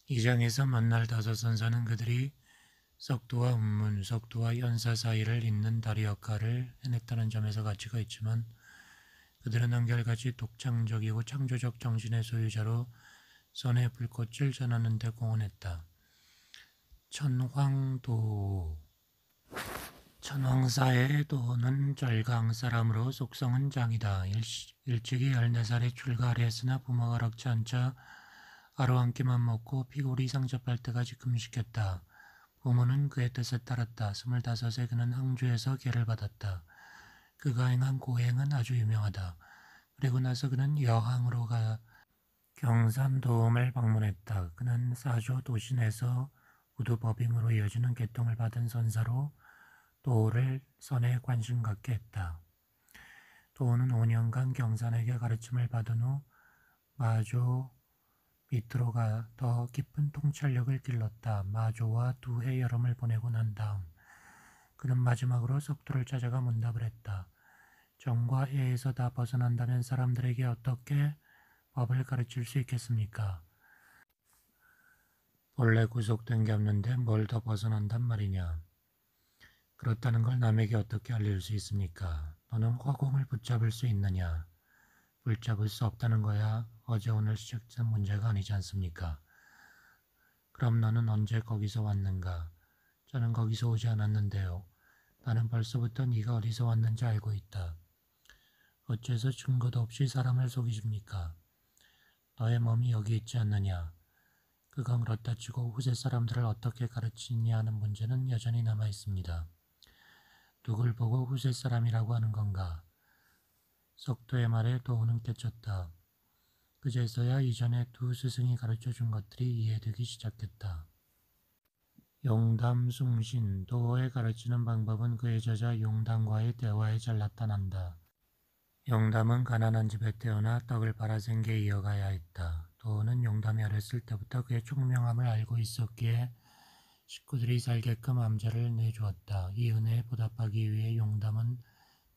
이장에서 만날 다섯 선사는 그들이 석두와 운문, 석두와 연사 사이를 잇는 다리 역할을 해냈다는 점에서 가치가 있지만 그들은 한결같이 독창적이고 창조적 정신의 소유자로 선의 불꽃을 전하는 데 공헌했다. 천황사의 도는 절강 사람으로 속성은 장이다. 일찍이 14살에 출가를 했으나 부모가 럭지 않자 하루 한 끼만 먹고 피골이 상접할 때까지 금식했다. 부모는 그의 뜻에 따랐다. 25세 그는 항주에서 계를 받았다. 그가 행한 고행은 아주 유명하다. 그리고 나서 그는 여항으로 가 경산도움을 방문했다. 그는 사조 도신에서 우두법임으로 이어지는 계통을 받은 선사로 도를 선에 관심 갖게 했다. 도는 5년간 경산에게 가르침을 받은 후 마조 밑으로 가 더 깊은 통찰력을 길렀다. 마조와 2해 여름을 보내고 난 다음 그는 마지막으로 석두를 찾아가 문답을 했다. 정과 해에서 다 벗어난다면 사람들에게 어떻게 법을 가르칠 수 있겠습니까? 본래 구속된 게 없는데 뭘 더 벗어난단 말이냐. 그렇다는 걸 남에게 어떻게 알릴 수 있습니까? 너는 화공을 붙잡을 수 있느냐? 붙잡을 수 없다는 거야 어제 오늘 시작된 문제가 아니지 않습니까? 그럼 너는 언제 거기서 왔는가? 저는 거기서 오지 않았는데요. 나는 벌써부터 네가 어디서 왔는지 알고 있다. 어째서 증거도 없이 사람을 속이십니까? 너의 몸이 여기 있지 않느냐? 그건 그렇다 치고 후세 사람들을 어떻게 가르치느냐 하는 문제는 여전히 남아 있습니다. 누굴 보고 후세 사람이라고 하는 건가? 석도의 말에 도우는 깨쳤다. 그제서야 이전에 두 스승이 가르쳐준 것들이 이해되기 시작했다. 용담, 숭신, 도어에 가르치는 방법은 그의 저자 용담과의 대화에 잘 나타난다. 용담은 가난한 집에 태어나 떡을 팔아생계 이어가야 했다. 도어는 용담이 어렸을 때부터 그의 총명함을 알고 있었기에 식구들이 살게끔 암자를 내주었다. 이 은혜에 보답하기 위해 용담은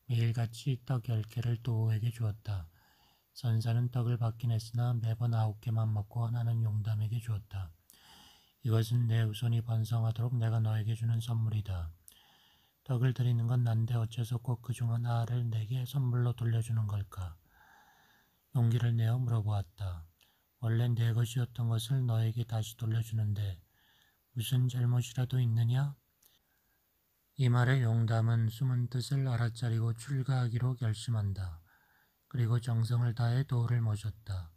매일같이 떡 10개를 도어에게 주었다. 선사는 떡을 받긴 했으나 매번 9개만 먹고 하나는 용담에게 주었다. 이것은 내 후손이 번성하도록 내가 너에게 주는 선물이다. 떡을 드리는 건 난데 어째서 꼭 그중 하나를 내게 선물로 돌려주는 걸까? 용기를 내어 물어보았다. 원래 내 것이었던 것을 너에게 다시 돌려주는데 무슨 잘못이라도 있느냐? 이 말에 용담은 숨은 뜻을 알아차리고 출가하기로 결심한다. 그리고 정성을 다해 도를 모셨다.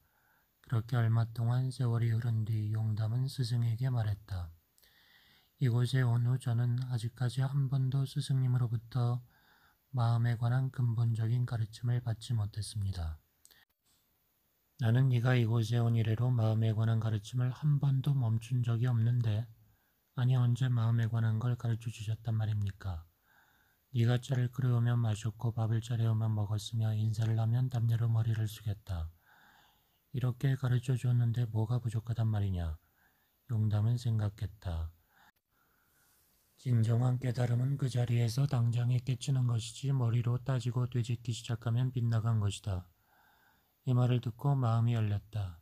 그렇게 얼마 동안 세월이 흐른 뒤 용담은 스승에게 말했다. 이곳에 온 후 저는 아직까지 한 번도 스승님으로부터 마음에 관한 근본적인 가르침을 받지 못했습니다. 나는 네가 이곳에 온 이래로 마음에 관한 가르침을 한 번도 멈춘 적이 없는데 아니 언제 마음에 관한 걸 가르쳐 주셨단 말입니까? 네가 차를 끓여오면 마셨고 밥을 차려오면 먹었으며 인사를 하면 담요로 머리를 숙였다. 이렇게 가르쳐 주었는데 뭐가 부족하단 말이냐. 용담은 생각했다. 진정한 깨달음은 그 자리에서 당장에 깨치는 것이지 머리로 따지고 되짚기 시작하면 빗나간 것이다. 이 말을 듣고 마음이 열렸다.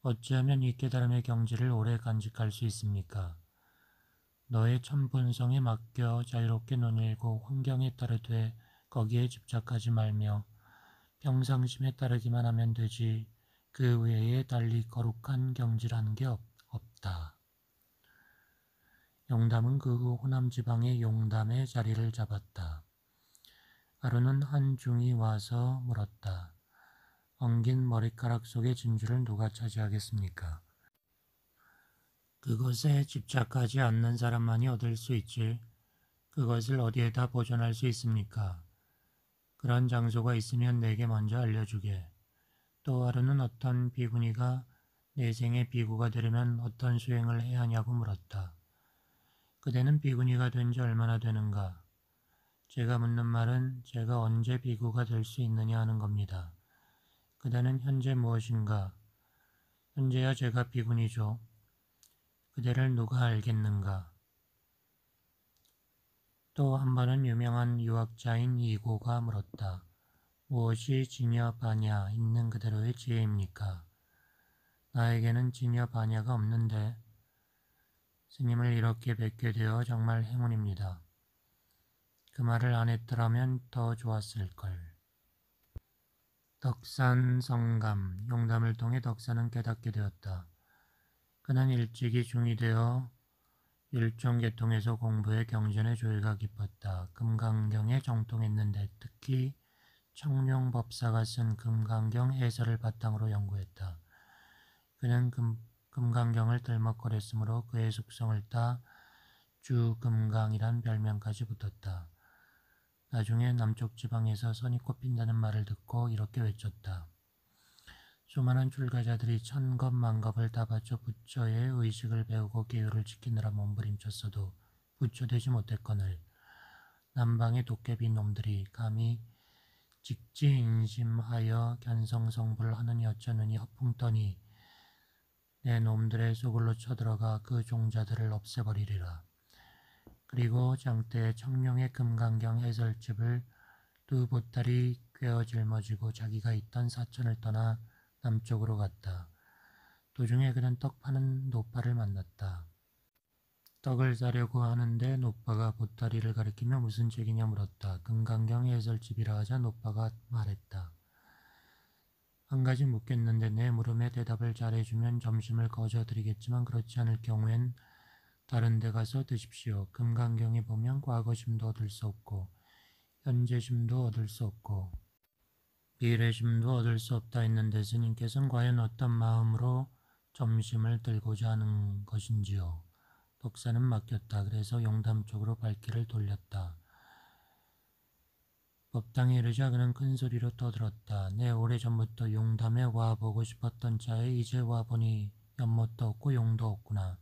어찌하면 이 깨달음의 경지를 오래 간직할 수 있습니까? 너의 참 본성에 맡겨 자유롭게 논일고 환경에 따르되 거기에 집착하지 말며 평상심에 따르기만 하면 되지 그 외에 달리 거룩한 경지라는 게 없다. 용담은 그 후 호남 지방의 용담의 자리를 잡았다. 하루는 한중이 와서 물었다. 엉긴 머리카락 속의 진주를 누가 차지하겠습니까? 그것에 집착하지 않는 사람만이 얻을 수 있지 그것을 어디에다 보존할 수 있습니까? 그런 장소가 있으면 내게 먼저 알려주게. 또 하루는 어떤 비구니가 내 생의 비구가 되려면 어떤 수행을 해야 하냐고 물었다. 그대는 비구니가 된 지 얼마나 되는가? 제가 묻는 말은 제가 언제 비구가 될 수 있느냐 하는 겁니다. 그대는 현재 무엇인가? 현재야 제가 비구니죠. 그대를 누가 알겠는가? 또 한 번은 유명한 유학자인 이고가 물었다. 무엇이 지녀 바냐 있는 그대로의 지혜입니까? 나에게는 지녀 바냐가 없는데 스님을 이렇게 뵙게 되어 정말 행운입니다. 그 말을 안 했더라면 더 좋았을걸. 덕산 성감, 용담을 통해 덕산은 깨닫게 되었다. 그는 일찍이 중이 되어 율종계통에서 공부해 경전의 조예가 깊었다. 금강경에 정통했는데 특히 청룡법사가 쓴 금강경 해설을 바탕으로 연구했다. 그는 금강경을 들먹거렸으므로 그의 숙성을 따 주금강이란 별명까지 붙었다. 나중에 남쪽 지방에서 선이 꼽힌다는 말을 듣고 이렇게 외쳤다. 수많은 출가자들이 천겁 만겁을 다 바쳐 부처의 의식을 배우고 계율을 지키느라 몸부림쳤어도 부처되지 못했거늘 남방의 도깨비 놈들이 감히 직지인심하여 견성성불을 하느니 어쩌느니 허풍 떠니 내 놈들의 속을로 쳐들어가 그 종자들을 없애버리리라. 그리고 장대의 청룡의 금강경 해설집을 두 보따리 꿰어 짊어지고 자기가 있던 사천을 떠나 남쪽으로 갔다. 도중에 그는 떡 파는 노빠를 만났다. 떡을 사려고 하는데 노빠가 보따리를 가리키며 무슨 책이냐 물었다. 금강경 해설집이라 하자 노빠가 말했다. 한 가지 묻겠는데 내 물음에 대답을 잘해주면 점심을 거저드리겠지만 그렇지 않을 경우엔 다른 데 가서 드십시오. 금강경에 보면 과거심도 얻을 수 없고 현재심도 얻을 수 없고 미래심도 얻을 수 없다 했는데 스님께서는 과연 어떤 마음으로 점심을 들고자 하는 것인지요. 독사는 맡겼다. 그래서 용담 쪽으로 발길을 돌렸다. 법당에 이르자 그는 큰 소리로 떠들었다. 내 오래전부터 용담에 와보고 싶었던 차에 이제 와보니 연못도 없고 용도 없구나.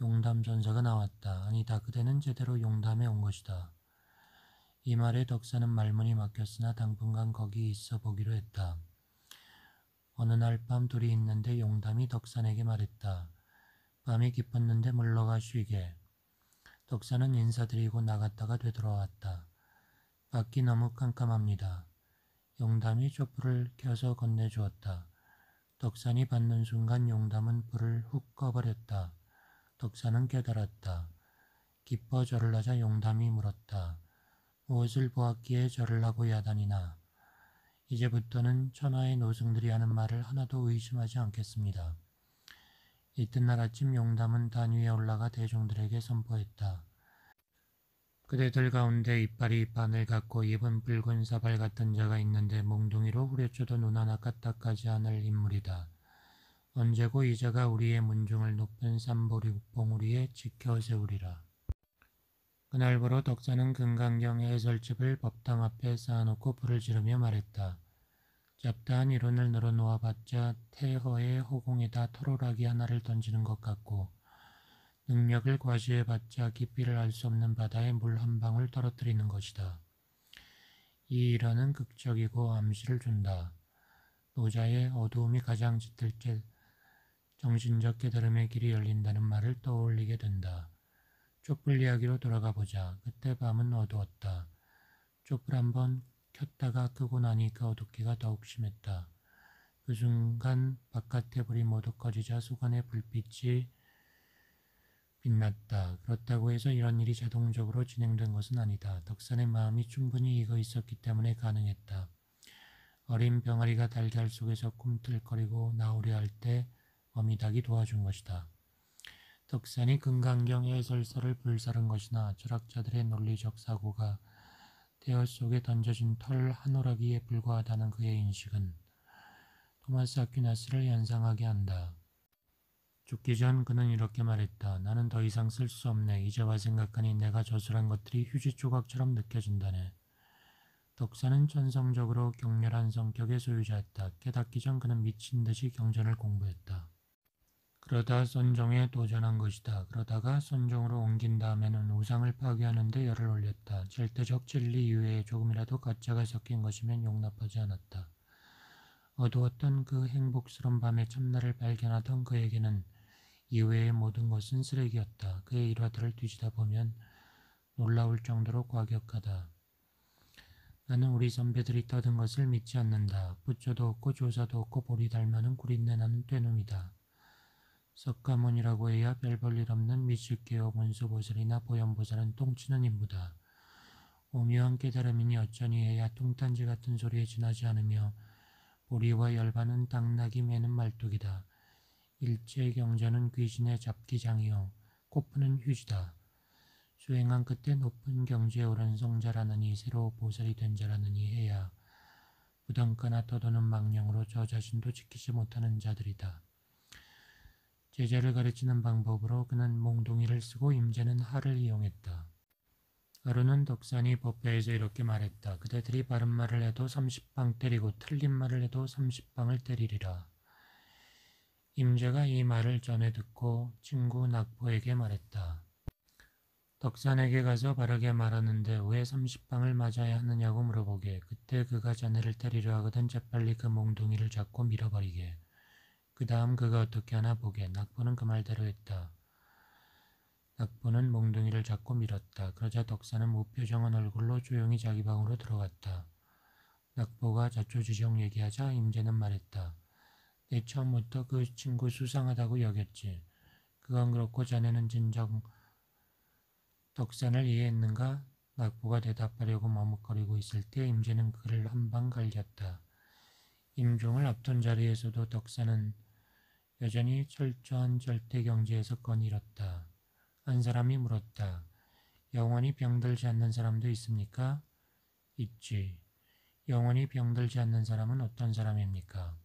용담 전사가 나왔다. 아니다. 그대는 제대로 용담에 온 것이다. 이 말에 덕사는 말문이 막혔으나 당분간 거기 있어 보기로 했다. 어느 날 밤 둘이 있는데 용담이 덕산에게 말했다. 밤이 깊었는데 물러가 쉬게. 덕산은 인사드리고 나갔다가 되돌아왔다. 밖이 너무 깜깜합니다. 용담이 촛불을 켜서 건네주었다. 덕산이 받는 순간 용담은 불을 훅 꺼버렸다. 덕산은 깨달았다. 기뻐 절을 하자 용담이 물었다. 무엇을 보았기에 절을 하고 야단이나. 이제부터는 천하의 노승들이 하는 말을 하나도 의심하지 않겠습니다. 이튿날 아침 용담은 단 위에 올라가 대중들에게 선포했다. 그대들 가운데 이빨이 바늘 같고 입은 붉은 사발 같은 자가 있는데 몽둥이로 후려쳐도 눈 하나 까딱하지 않을 인물이다. 언제고 이 자가 우리의 문중을 높은 삼보봉우리에 지켜 세우리라. 그날부로 덕사는 금강경 해설집을 법당 앞에 쌓아놓고 불을 지르며 말했다. 잡다한 이론을 늘어놓아봤자 태허의 허공에다 토로라기 하나를 던지는 것 같고 능력을 과시해봤자 깊이를 알 수 없는 바다에 물 한 방울 떨어뜨리는 것이다. 이 일화는 극적이고 암시를 준다. 노자의 어두움이 가장 짙을 때 정신적 깨달음의 길이 열린다는 말을 떠올리게 된다. 촛불 이야기로 돌아가 보자. 그때 밤은 어두웠다. 촛불 한번 켰다가 끄고 나니까 어둡기가 더욱 심했다. 그 순간 바깥의 불이 모두 꺼지자 수건의 불빛이 빛났다. 그렇다고 해서 이런 일이 자동적으로 진행된 것은 아니다. 덕산의 마음이 충분히 익어 있었기 때문에 가능했다. 어린 병아리가 달걀 속에서 꿈틀거리고 나오려 할 때 어미닭이 도와준 것이다. 덕산이 금강경 해설서를 불사른 것이나 철학자들의 논리적 사고가 대어 속에 던져진 털 한 오라기에 불과하다는 그의 인식은 토마스 아퀴나스를 연상하게 한다. 죽기 전 그는 이렇게 말했다. 나는 더 이상 쓸 수 없네. 이제와 생각하니 내가 저술한 것들이 휴지 조각처럼 느껴진다네. 덕사는 천성적으로 격렬한 성격의 소유자였다. 깨닫기 전 그는 미친 듯이 경전을 공부했다. 그러다 선종에 도전한 것이다. 그러다가 선종으로 옮긴 다음에는 우상을 파괴하는 데 열을 올렸다. 절대적 진리 이외에 조금이라도 가짜가 섞인 것이면 용납하지 않았다. 어두웠던 그 행복스러운 밤의 참나를 발견하던 그에게는 이외의 모든 것은 쓰레기였다. 그의 일화들을 뒤지다 보면 놀라울 정도로 과격하다. 나는 우리 선배들이 떠든 것을 믿지 않는다. 부처도 없고 조사도 없고 보리 닮아는 구린내 나는 떼놈이다. 석가모니라고 해야 별 볼 일 없는 미식개요 문수보살이나 보현보살은 똥치는 임무다. 오묘한 깨달음이니 어쩌니 해야 뚱딴지 같은 소리에 지나지 않으며 보리와 열반은 당나귀 매는 말뚝이다. 일체 경전은 귀신의 잡기장이요 코프는 휴지다. 수행한 끝에 높은 경지에 오른 성자라느니 새로 보살이 된 자라느니 해야 부담가나 떠도는 망령으로 저 자신도 지키지 못하는 자들이다. 제자를 가르치는 방법으로 그는 몽둥이를 쓰고 임재는 활을 이용했다. 하루는 덕산이 법회에서 이렇게 말했다. 그대들이 바른 말을 해도 30방 때리고 틀린 말을 해도 30방을 때리리라. 임재가 이 말을 전해 듣고 친구 낙보에게 말했다. 덕산에게 가서 바르게 말하는데 왜 30방을 맞아야 하느냐고 물어보게. 그때 그가 자네를 때리려 하거든 재빨리 그 몽둥이를 잡고 밀어버리게. 그 다음 그가 어떻게 하나 보게. 낙보는 그 말대로 했다. 낙보는 몽둥이를 잡고 밀었다. 그러자 덕산은 무표정한 얼굴로 조용히 자기 방으로 들어갔다. 낙보가 자초지종 얘기하자 임재는 말했다. 내 처음부터 그 친구 수상하다고 여겼지. 그건 그렇고 자네는 진정 덕산을 이해했는가? 낙보가 대답하려고 머뭇거리고 있을 때 임재는 그를 한 방 갈겼다. 임종을 앞둔 자리에서도 덕산은 여전히 철저한 절대경지에서 거닐었다. 한 사람이 물었다. 영원히 병들지 않는 사람도 있습니까? 있지. 영원히 병들지 않는 사람은 어떤 사람입니까?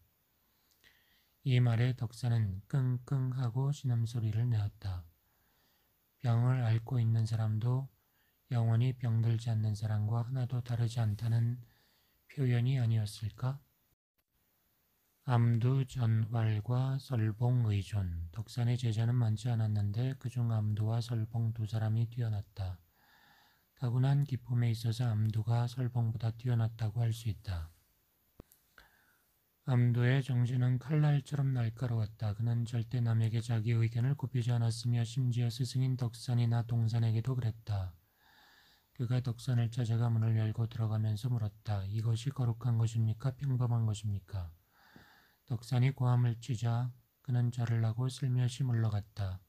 이 말에 덕산은 끙끙하고 신음소리를 내었다. 병을 앓고 있는 사람도 영원히 병들지 않는 사람과 하나도 다르지 않다는 표현이 아니었을까? 암두 전활과 설봉 의존. 덕산의 제자는 많지 않았는데 그중 암두와 설봉 두 사람이 뛰어났다. 타고난 기품에 있어서 암두가 설봉보다 뛰어났다고 할 수 있다. 암두의 정신은 칼날처럼 날카로웠다. 그는 절대 남에게 자기 의견을 굽히지 않았으며 심지어 스승인 덕산이나 동산에게도 그랬다. 그가 덕산을 찾아가 문을 열고 들어가면서 물었다. 이것이 거룩한 것입니까? 평범한 것입니까? 덕산이 고함을 치자 그는 절을 하고 슬며시 물러갔다.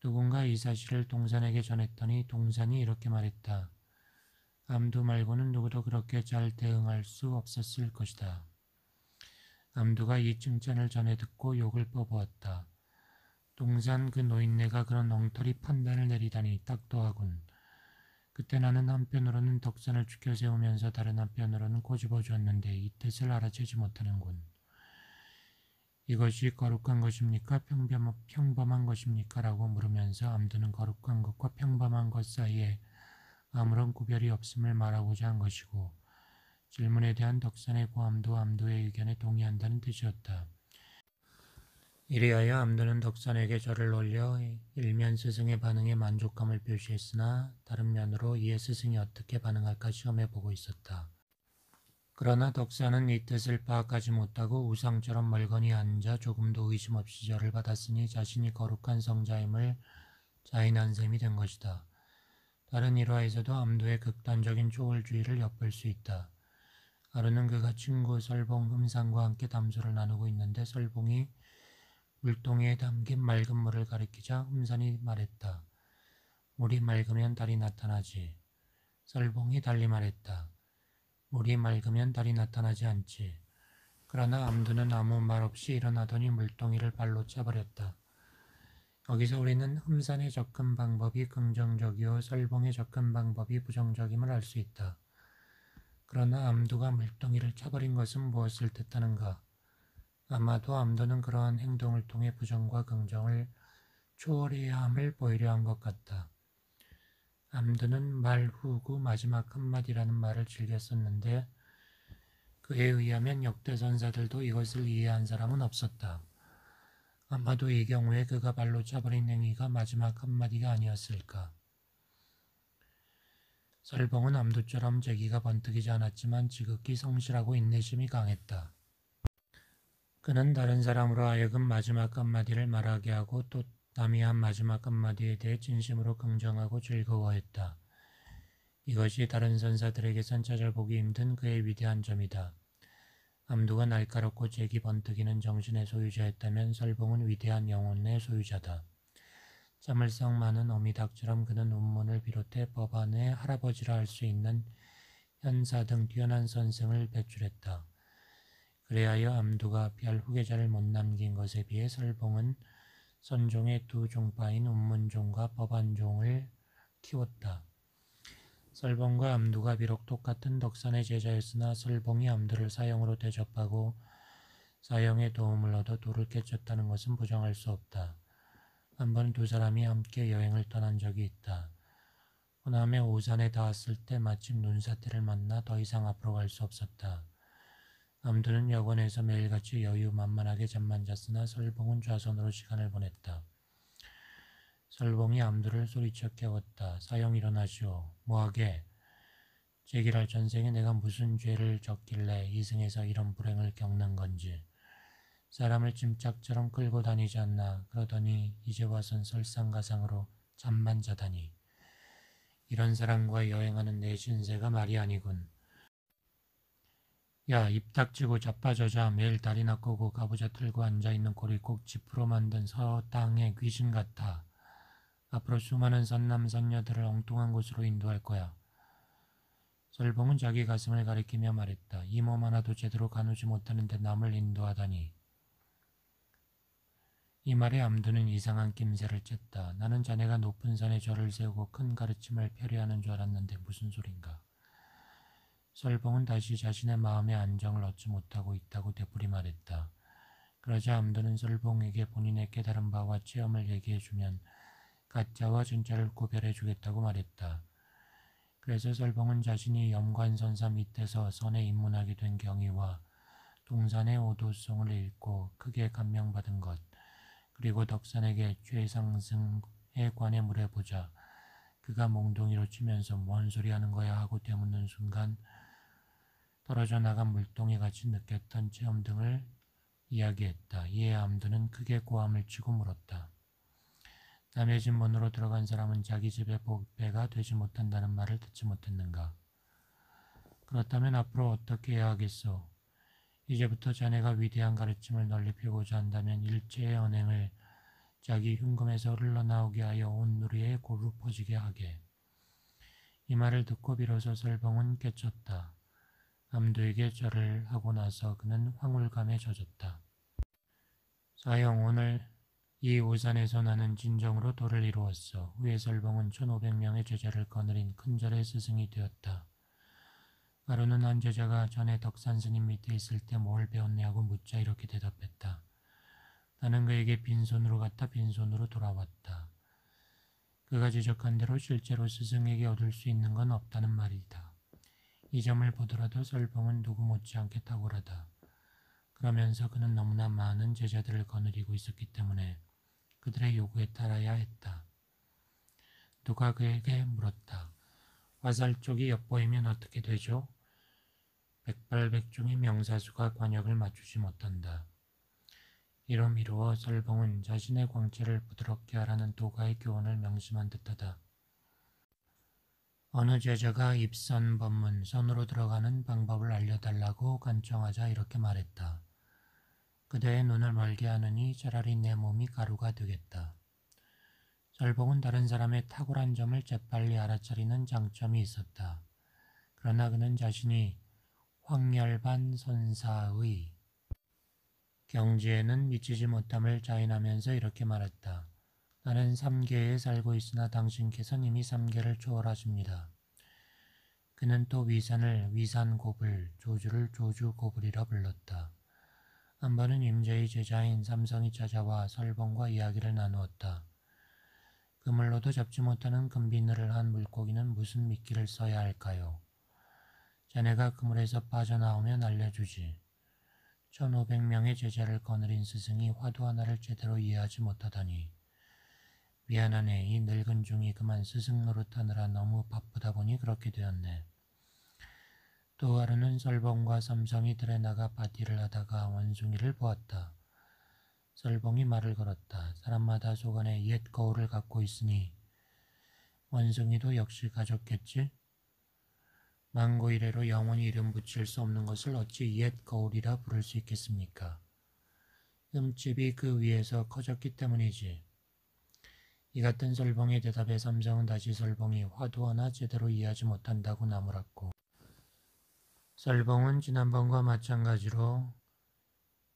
누군가 이 사실을 동산에게 전했더니 동산이 이렇게 말했다. 암두 말고는 누구도 그렇게 잘 대응할 수 없었을 것이다. 암두가 이 칭찬을 전해 듣고 욕을 퍼부었다. 동산 그 노인네가 그런 엉터리 판단을 내리다니 딱도하군. 그때 나는 한편으로는 덕산을 죽여세우면서 다른 한편으로는 꼬집어 주었는데 이 뜻을 알아채지 못하는군. 이것이 거룩한 것입니까? 평범한 것입니까? 라고 물으면서 암두는 거룩한 것과 평범한 것 사이에 아무런 구별이 없음을 말하고자 한 것이고 질문에 대한 덕산의 고함도 암두의 의견에 동의한다는 뜻이었다. 이리하여 암두는 덕산에게 절을 올려 일면 스승의 반응에 만족감을 표시했으나 다른 면으로 이에 스승이 어떻게 반응할까 시험해보고 있었다. 그러나 덕산은 이 뜻을 파악하지 못하고 우상처럼 멀거니 앉아 조금도 의심 없이 절을 받았으니 자신이 거룩한 성자임을 자인한 셈이 된 것이다. 다른 일화에서도 암두의 극단적인 초월주의를 엿볼 수 있다. 하루는 그가 친구 설봉 흠산과 함께 담소를 나누고 있는데 설봉이 물동이에 담긴 맑은 물을 가리키자 흠산이 말했다. 물이 맑으면 달이 나타나지. 설봉이 달리 말했다. 물이 맑으면 달이 나타나지 않지. 그러나 암두는 아무 말 없이 일어나더니 물동이를 발로 차버렸다. 여기서 우리는 흠산의 접근 방법이 긍정적이요 설봉의 접근 방법이 부정적임을 알 수 있다. 그러나 암두가 물동이를 차버린 것은 무엇을 뜻하는가? 아마도 암두는 그러한 행동을 통해 부정과 긍정을 초월해야 함을 보이려 한 것 같다. 암두는 말 후구 마지막 한마디라는 말을 즐겨 썼는데 그에 의하면 역대 선사들도 이것을 이해한 사람은 없었다. 아마도 이 경우에 그가 발로 차버린 행위가 마지막 한마디가 아니었을까. 설봉은 암두처럼 재기가 번뜩이지 않았지만 지극히 성실하고 인내심이 강했다. 그는 다른 사람으로 하여금 마지막 한마디를 말하게 하고 또 남이 한 마지막 한마디에 대해 진심으로 긍정하고 즐거워했다. 이것이 다른 선사들에게선 찾아보기 힘든 그의 위대한 점이다. 암두가 날카롭고 재기 번뜩이는 정신의 소유자였다면 설봉은 위대한 영혼의 소유자다. 자물성 많은 어미닭처럼 그는 운문을 비롯해 법안의 할아버지라 할 수 있는 현사 등 뛰어난 선승을 배출했다. 그래하여 암두가 별 후계자를 못 남긴 것에 비해 설봉은 선종의 두 종파인 운문종과 법안종을 키웠다. 설봉과 암두가 비록 똑같은 덕산의 제자였으나 설봉이 암두를 사형으로 대접하고 사형의 도움을 얻어 돌을 깨쳤다는 것은 부정할 수 없다. 한 번 두 사람이 함께 여행을 떠난 적이 있다. 호남의 오산에 닿았을 때 마침 눈사태를 만나 더 이상 앞으로 갈 수 없었다. 암두는 여관에서 매일같이 여유만만하게 잠만 잤으나 설봉은 좌선으로 시간을 보냈다. 설봉이 암두를 소리쳐 깨웠다. 사형 일어나시오. 뭐하게? 제기랄 전생에 내가 무슨 죄를 졌길래 이승에서 이런 불행을 겪는 건지. 사람을 짐짝처럼 끌고 다니지 않나. 그러더니 이제 와선 설상가상으로 잠만 자다니. 이런 사람과 여행하는 내 신세가 말이 아니군. 야, 입 닥치고 자빠져자. 매일 다리나 꼬고 가부좌 틀고 앉아있는 꼴이 꼭 지프로 만든 서당의 귀신 같아. 앞으로 수많은 선남 선녀들을 엉뚱한 곳으로 인도할 거야. 설봉은 자기 가슴을 가리키며 말했다. 이 몸 하나도 제대로 가누지 못하는데 남을 인도하다니. 이 말에 암두는 이상한 낌새를 챘다. 나는 자네가 높은 산에 절을 세우고 큰 가르침을 펴려하는 줄 알았는데 무슨 소린가. 설봉은 다시 자신의 마음의 안정을 얻지 못하고 있다고 되풀이 말했다. 그러자 암두는 설봉에게 본인의 깨달은 바와 체험을 얘기해주면 가짜와 진짜를 구별해주겠다고 말했다. 그래서 설봉은 자신이 염관선사 밑에서 선에 입문하게 된 경위와 동산의 오도송을 읽고 크게 감명받은 것, 그리고 덕산에게 최상승에 관해 물어보자 그가 몽둥이로 치면서 뭔 소리 하는 거야 하고 되묻는 순간 떨어져 나간 물동이 같이 느꼈던 체험 등을 이야기했다. 이에 암두는 크게 고함을 치고 물었다. 남의 집 문으로 들어간 사람은 자기 집의 복배가 되지 못한다는 말을 듣지 못했는가? 그렇다면 앞으로 어떻게 해야 하겠소? 이제부터 자네가 위대한 가르침을 널리 펴고자 한다면 일체의 언행을 자기 흉금에서 흘러나오게 하여 온 누리에 고루 퍼지게 하게. 이 말을 듣고 비로소 설봉은 깨쳤다. 암두에게 절을 하고 나서 그는 황홀감에 젖었다. 사형 오늘 이 오산에서 나는 진정으로 도를 이루었어. 후에 설봉은 1500명의 제자를 거느린 큰 절의 스승이 되었다. 가로는 한 제자가 전에 덕산 스님 밑에 있을 때 뭘 배웠냐고 묻자 이렇게 대답했다. 나는 그에게 빈손으로 갔다 빈손으로 돌아왔다. 그가 지적한 대로 실제로 스승에게 얻을 수 있는 건 없다는 말이다. 이 점을 보더라도 설봉은 누구 못지않게 탁월하다. 그러면서 그는 너무나 많은 제자들을 거느리고 있었기 때문에 그들의 요구에 따라야 했다. 누가 그에게 물었다. 화살 쪽이 엿보이면 어떻게 되죠? 백발백중의 명사수가 관역을 맞추지 못한다. 이로 미루어 설봉은 자신의 광채를 부드럽게 하라는 도가의 교훈을 명심한 듯하다. 어느 제자가 입선 법문 선으로 들어가는 방법을 알려달라고 간청하자 이렇게 말했다. 그대의 눈을 멀게 하느니 차라리 내 몸이 가루가 되겠다. 설봉은 다른 사람의 탁월한 점을 재빨리 알아차리는 장점이 있었다. 그러나 그는 자신이 황열반 선사의 경지에는 미치지 못함을 자인하면서 이렇게 말했다. 나는 3계에 살고 있으나 당신께서는 이미 3계를 초월하십니다. 그는 또 위산을 위산고불, 조주를 조주고불이라 불렀다. 한 번은 임재의 제자인 삼성이 찾아와 설봉과 이야기를 나누었다. 그물로도 잡지 못하는 금비늘을 한 물고기는 무슨 미끼를 써야 할까요? 자네가 그물에서 빠져나오면 알려주지. 1500명의 제자를 거느린 스승이 화두 하나를 제대로 이해하지 못하다니. 미안하네. 이 늙은 중이 그만 스승 노릇하느라 너무 바쁘다 보니 그렇게 되었네. 또 하루는 설봉과 삼성이 들에 나가 파티를 하다가 원숭이를 보았다. 썰봉이 말을 걸었다. 사람마다 속 안에 옛 거울을 갖고 있으니 원숭이도 역시 가졌겠지? 만고 이래로 영원히 이름 붙일 수 없는 것을 어찌 옛 거울이라 부를 수 있겠습니까? 흠집이 그 위에서 커졌기 때문이지. 이 같은 썰봉의 대답에 삼성은 다시 썰봉이 화두 하나 제대로 이해하지 못한다고 나무랐고, 썰봉은 지난번과 마찬가지로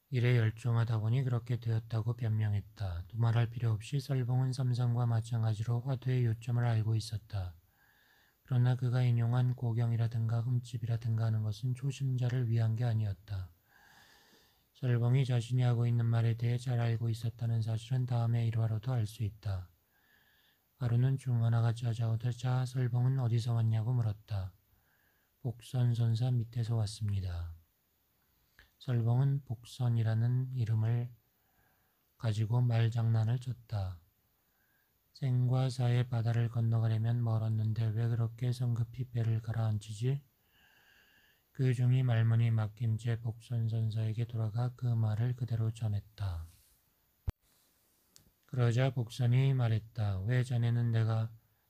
일에 열중하다 보니 그렇게 되었다고 변명했다. 두말할 필요 없이 썰봉은 삼성과 마찬가지로 화두의 요점을 알고 있었다. 그러나 그가 인용한 고경이라든가 흠집이라든가 하는 것은 초심자를 위한 게 아니었다. 썰봉이 자신이 하고 있는 말에 대해 잘 알고 있었다는 사실은 다음의 일화로도 알 수 있다. 하루는 중하나가 찾아오자 썰봉은 어디서 왔냐고 물었다. 복선선사 밑에서 왔습니다. 썰봉은 복선이라는 이름을 가지고 말장난을 쳤다. 생과 사의 바다를 건너가려면 멀었는데 왜 그렇게 성급히 배를 가라앉히지? 그 중이 말문이 막힌 채 복선선사에게 돌아가 그 말을 그대로 전했다. 그러자 복선이 말했다. 왜 자네는 내가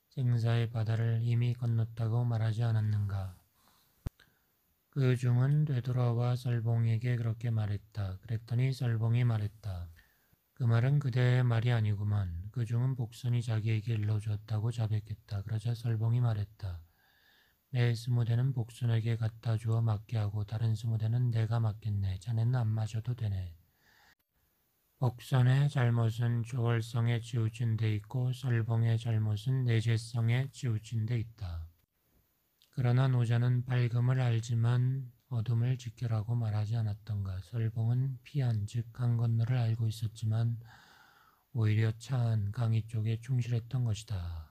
생사의 바다를 이미 건넜다고 말하지 않았는가? 그 중은 되돌아와 썰봉에게 그렇게 말했다. 그랬더니 썰봉이 말했다. 그 말은 그대의 말이 아니구먼. 그 중은 복선이 자기에게 일러주었다고 자백했다. 그러자 썰봉이 말했다. 내 20대는 복선에게 갖다 주어 맞게 하고 다른 20대는 내가 맞겠네. 자네는 안 마셔도 되네. 복선의 잘못은 조월성에 치우친 데 있고 썰봉의 잘못은 내재성에 치우친 데 있다. 그러나 노자는 밝음을 알지만 어둠을 지켜라고 말하지 않았던가. 썰봉은 피안 즉 강 건너를 알고 있었지만 오히려 차안 강이 쪽에 충실했던 것이다.